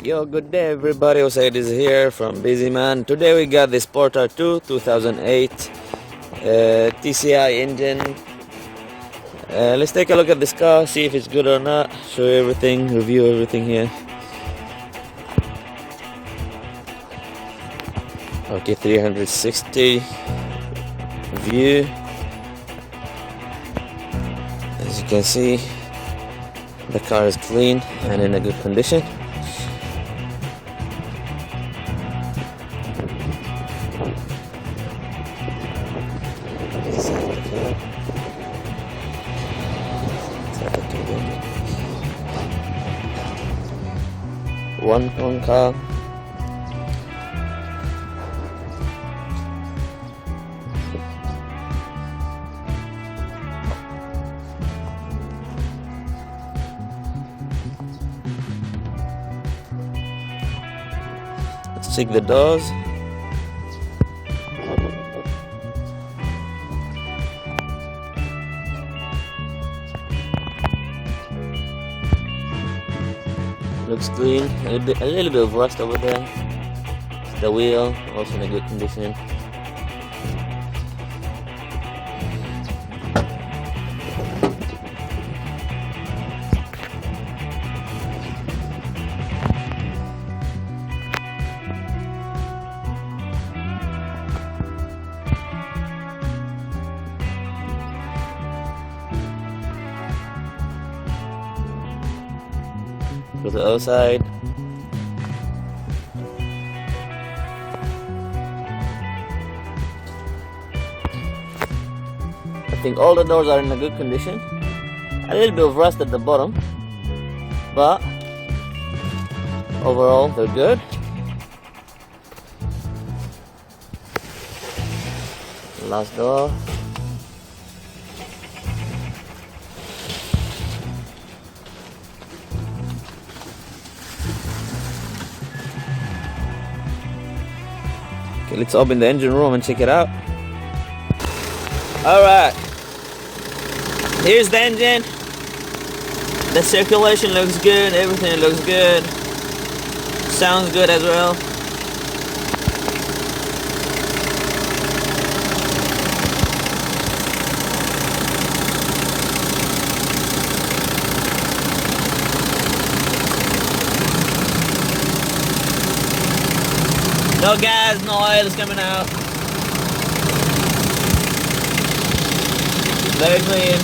Yo, good day everybody, USADOS here from busyman. Today we got this PORTER 2 2008 TCI engine. Let's take a look at this car, see if it's good or not, show you everything, review everything here. Okay, 360 view. As you can see, the car is clean and in a good condition. One car. Let's check the doors. Looks clean, a little bit of rust over there. The wheel, also in a good condition. Go to the other side. I think all the doors are in a good condition. A little bit of rust at the bottom, but overall they're good. Last door. Okay, let's open the engine room and check it out. Alright, here's the engine. The circulation looks good, everything looks good. Sounds good as well. No gas, no oil is coming out. Very clean.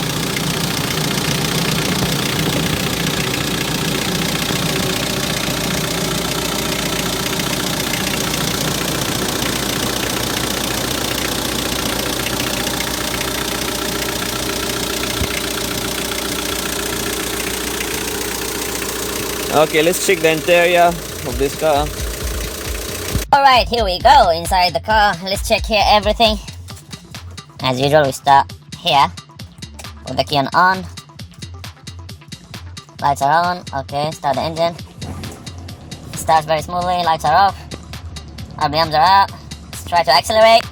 Okay, let's check the interior of this car. Alright, here we go inside the car. Let's check here everything. As usual, we start here. Put the key on. Lights are on. Okay, start the engine. Starts very smoothly. Lights are off. RPMs are out. Let's try to accelerate.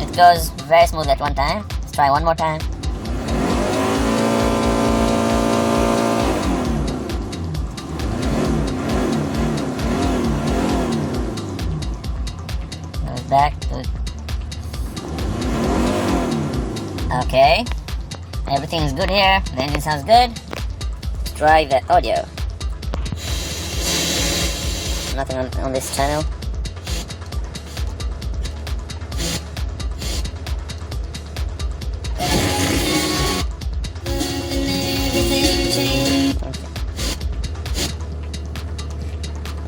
It goes very smooth at one time. Let's try one more time. Back to okay, everything is good here. The engine sounds good. Let's try the audio. Nothing on this channel.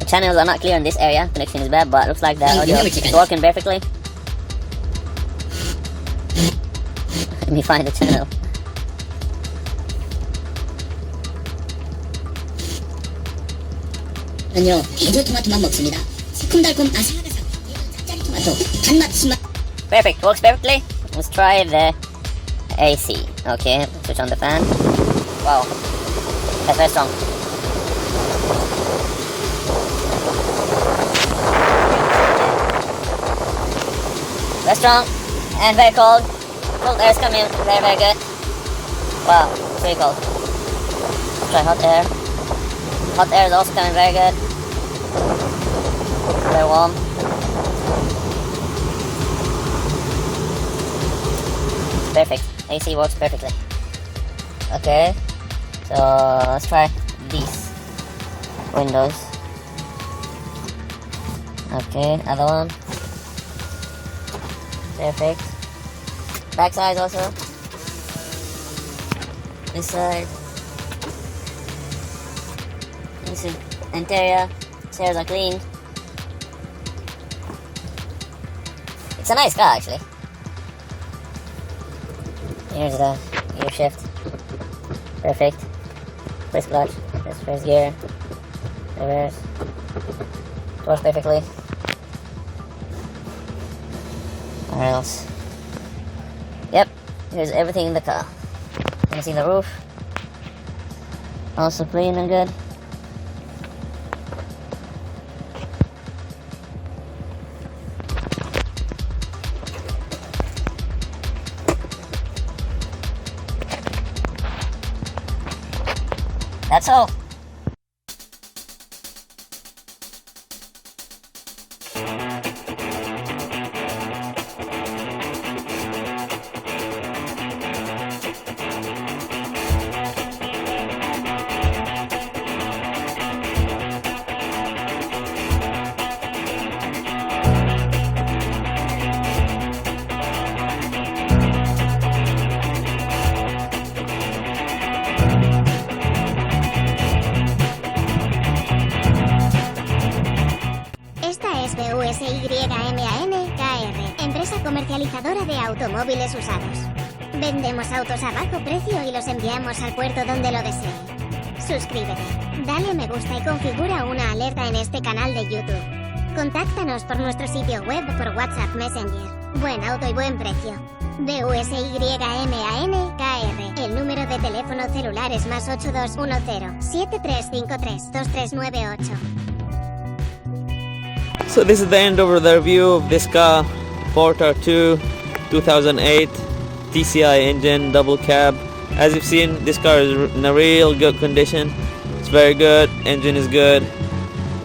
Channels are not clear in this area, connection is bad, but it looks like the audio is working perfectly. Let me find the channel. 아니요, 대조 토마토만 먹습니다. 새콤달콤 아삭아삭 짭짜리 토마토 단맛 신맛. Perfect, works perfectly. Let's try the AC. Okay, switch on the fan. Wow, that's very strong. Very strong and very cold. Cold air is coming very good. Wow, it's very cold. Let's try hot air. Hot air is also coming very good. Very warm. Perfect. AC works perfectly. Okay. So let's try these windows. Okay, other one. Perfect. Back side also. This side. This is interior. Stairs are clean. It's a nice car actually. Here's the gear shift. Perfect. First clutch. This first gear. Reverse. Works perfectly. What else? Yep. Here's everything in the car. You can see the roof. Also clean and good. That's all. USADOS, empresa comercializadora de automóviles usados. Vendemos autos a bajo precio y los enviamos al puerto donde lo desee. Suscríbete, dale me gusta y configura una alerta en este canal de YouTube. Contáctanos por nuestro sitio web o por WhatsApp Messenger. Buen auto y buen precio. busyman.kr. El número de teléfono celular es +8210 7353 2398. So this is the end of the review of this car, Porter 2 2008 TCI engine double cab. As you've seen, this car is in a real good condition. It's very good, engine is good,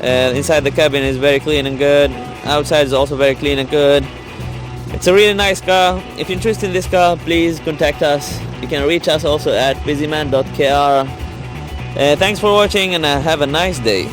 inside the cabin is very clean and good, outside is also very clean and good. It's a really nice car. If you're interested in this car, please contact us. You can reach us also at busyman.kr. Thanks for watching and have a nice day.